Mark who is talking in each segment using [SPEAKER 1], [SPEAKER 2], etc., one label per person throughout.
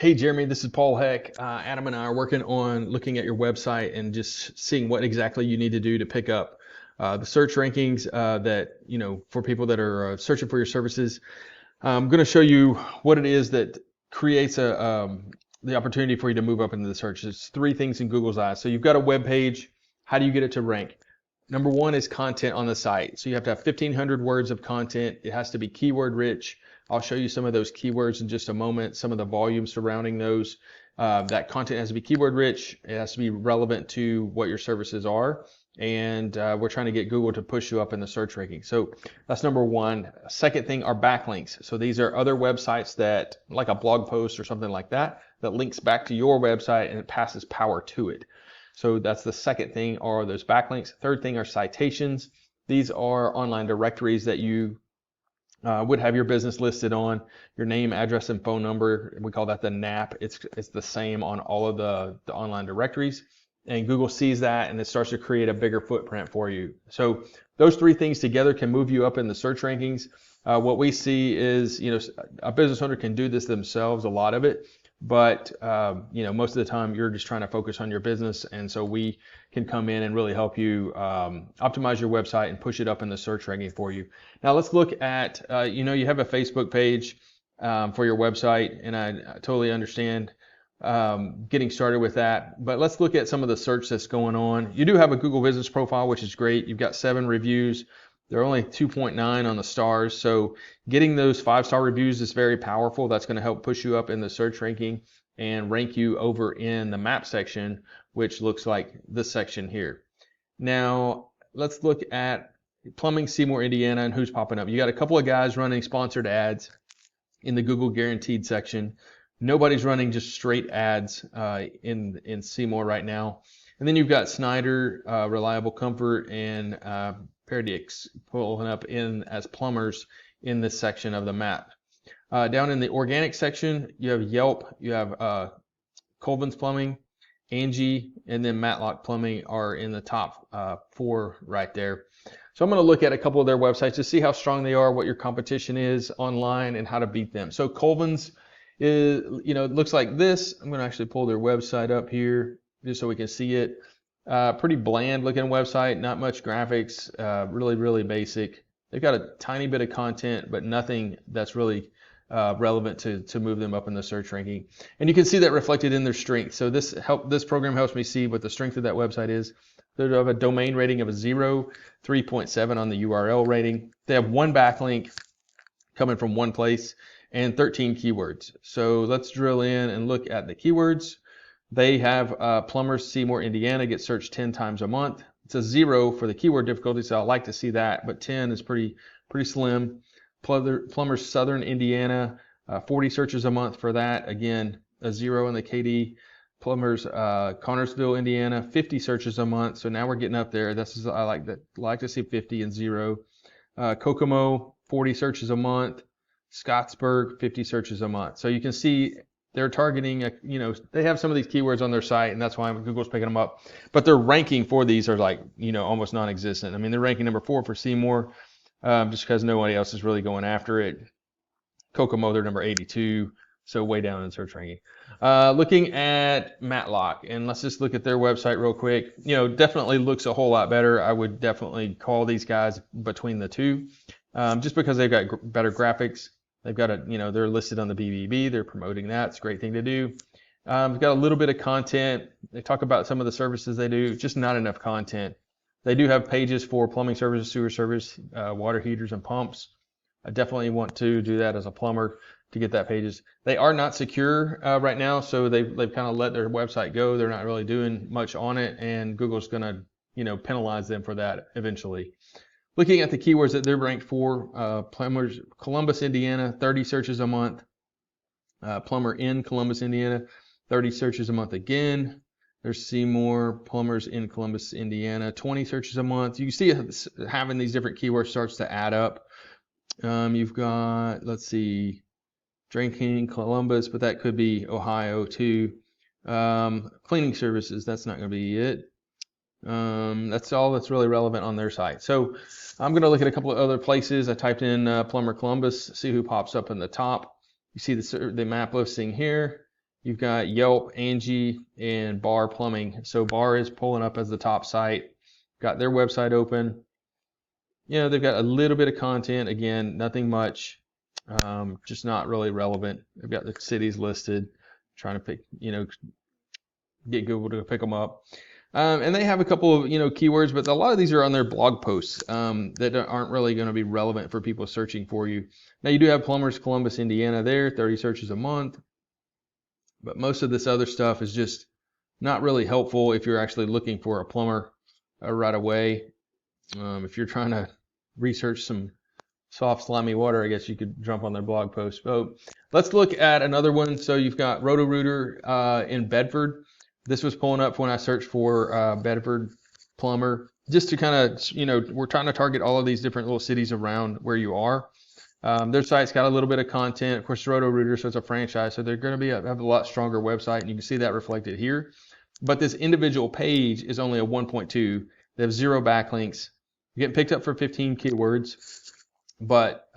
[SPEAKER 1] Hey Jeremy, this is Paul Heck. Adam and I are working on looking at your website and just seeing what exactly you need to do to pick up the search rankings that, for people that are searching for your services. I'm going to show you what it is that creates the opportunity for you to move up into the search. There's three things in Google's eyes. So you've got a web page. How do you get it to rank? Number one is content on the site. So you have to have 1,500 words of content. It has to be keyword rich. I'll show you some of those keywords in just a moment, some of the volume surrounding those. That content has to be keyword rich. It has to be relevant to what your services are. And we're trying to get Google to push you up in the search ranking. So that's number one. Second thing are backlinks. So these are other websites that, like a blog post or something like that, that links back to your website and it passes power to it. So that's the second thing, are those backlinks. Third thing are citations. These are online directories that you would have your business listed on, your name, address, and phone number. We call that the NAP. It's the same on all of the online directories. And Google sees that and it starts to create a bigger footprint for you. So those three things together can move you up in the search rankings. What we see is, a business owner can do this themselves, a lot of it. But most of the time you're just trying to focus on your business, and so we can come in and really help you optimize your website and push it up in the search ranking for you. Now let's look at you have a Facebook page for your website, and I totally understand getting started with that. But let's look at some of the search that's going on. You do have a Google Business Profile, which is great. You've got 7 reviews. They're only 2.9 on the stars, so getting those 5-star reviews is very powerful. That's going to help push you up in the search ranking and rank you over in the map section, which looks like this section here. Now let's look at Plumbing Seymour, Indiana, and who's popping up. You got a couple of guys running sponsored ads in the Google Guaranteed section. Nobody's running just straight ads in Seymour right now. And then you've got Snyder, Reliable Comfort, and Paradix pulling up in as plumbers in this section of the map. Down in the organic section, you have Yelp, you have Colvin's Plumbing, Angie, and then Matlock Plumbing are in the top 4 right there. So I'm going to look at a couple of their websites to see how strong they are, what your competition is online, and how to beat them. So Colvin's is, it looks like this. I'm going to actually pull their website up here just so we can see it. Pretty bland looking website, not much graphics, really basic. They've got a tiny bit of content, but nothing that's really relevant to move them up in the search ranking. And you can see that reflected in their strength. So this program helps me see what the strength of that website is. They have a domain rating of a 0, 3.7 on the URL rating. They have 1 backlink coming from 1 place and 13 keywords. So let's drill in and look at the keywords. They have Plumbers Seymour, Indiana, get searched 10 times a month. It's a 0 for the keyword difficulty, so I like to see that, but 10 is pretty slim. Plumbers Southern Indiana, 40 searches a month for that. Again, a 0 in the KD. Plumbers Connorsville, Indiana, 50 searches a month. So now we're getting up there. I like to see 50 and 0. Kokomo, 40 searches a month. Scottsburg, 50 searches a month. So you can see they're targeting, they have some of these keywords on their site, and that's why Google's picking them up. But their ranking for these are almost non-existent. I mean, they're ranking number 4 for Seymour, just because nobody else is really going after it. Kokomo, they're number 82, so way down in the search ranking. Looking at Matlock, and let's just look at their website real quick. Definitely looks a whole lot better. I would definitely call these guys between the two, just because they've got better graphics. They've got they're listed on the BBB. They're promoting that. It's a great thing to do. They've got a little bit of content. They talk about some of the services they do, just not enough content. They do have pages for plumbing services, sewer service, water heaters, and pumps. I definitely want to do that as a plumber to get that pages. They are not secure right now, so they've kind of let their website go. They're not really doing much on it, and Google's going to penalize them for that eventually. Looking at the keywords that they're ranked for, plumbers, Columbus, Indiana, 30 searches a month. Plumber in Columbus, Indiana, 30 searches a month again. There's Seymour, plumbers in Columbus, Indiana, 20 searches a month. You can see having these different keywords starts to add up. You've got, let's see, drinking, Columbus, but that could be Ohio too. Cleaning services, that's not going to be it. That's all that's really relevant on their site. So I'm going to look at a couple of other places. I typed in Plumber Columbus, see who pops up in the top. You see the map listing here. You've got Yelp, Angie, and Bar Plumbing. So Bar is pulling up as the top site. Got their website open. You know, they've got a little bit of content. Again, nothing much, just not really relevant. They've got the cities listed. Trying to pick, get Google to pick them up. And they have a couple of, keywords, but a lot of these are on their blog posts that aren't really going to be relevant for people searching for you. Now, you do have Plumbers Columbus, Indiana there, 30 searches a month. But most of this other stuff is just not really helpful if you're actually looking for a plumber right away. If you're trying to research some soft, slimy water, I guess you could jump on their blog post. So let's look at another one. So you've got Roto-Rooter in Bedford. This was pulling up when I searched for Bedford plumber, just to kind of, we're trying to target all of these different little cities around where you are. Their site's got a little bit of content. Of course, Roto-Rooter, so it's a franchise, so they're going to have a lot stronger website, and you can see that reflected here. But this individual page is only a 1.2. They have 0 backlinks. You're getting picked up for 15 keywords, but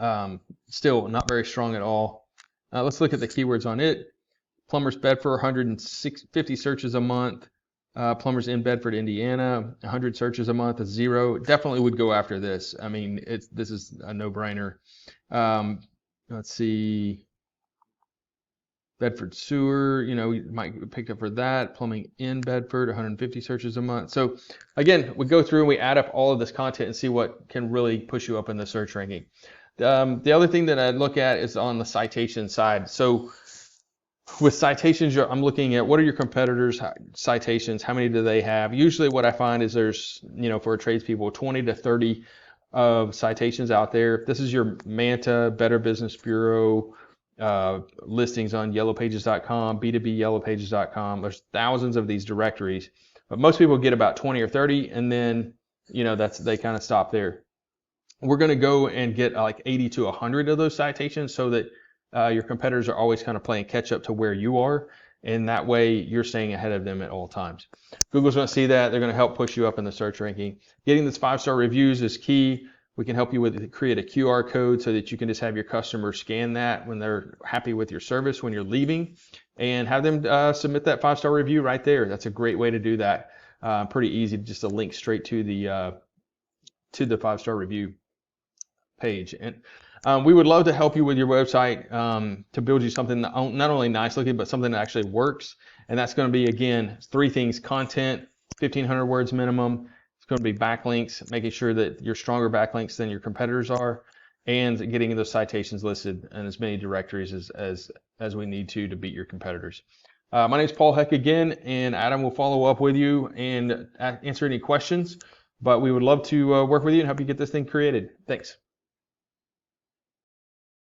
[SPEAKER 1] still not very strong at all. Let's look at the keywords on it. Plumbers Bedford, 150 searches a month. Plumbers in Bedford, Indiana, 100 searches a month, a 0. Definitely would go after this. I mean, this is a no-brainer. Let's see. Bedford Sewer, you might get picked up for that. Plumbing in Bedford, 150 searches a month. So again, we go through and we add up all of this content and see what can really push you up in the search ranking. The other thing that I look at is on the citation side. So with citations, I'm looking at what are your competitors' citations, how many do they have? Usually what I find is there's, for tradespeople, 20 to 30 of citations out there. This is your Manta, Better Business Bureau, listings on yellowpages.com, B2B yellowpages.com. There's thousands of these directories, but most people get about 20 or 30, and then, they kind of stop there. We're going to go and get like 80 to 100 of those citations so that your competitors are always kind of playing catch up to where you are, and that way you're staying ahead of them at all times. Google's going to see that. They're going to help push you up in the search ranking. Getting these 5-star reviews is key. We can help you create a QR code so that you can just have your customers scan that when they're happy with your service when you're leaving, and have them submit that 5-star review right there. That's a great way to do that. Pretty easy, just a link straight to the 5-star review page. And we would love to help you with your website to build you something not only nice looking, but something that actually works. And that's going to be, again, 3 things: content, 1,500 words minimum. It's going to be backlinks, making sure that you're stronger backlinks than your competitors are, and getting those citations listed in as many directories as we need to beat your competitors. My name is Paul Heck again, and Adam will follow up with you and answer any questions. But we would love to work with you and help you get this thing created. Thanks.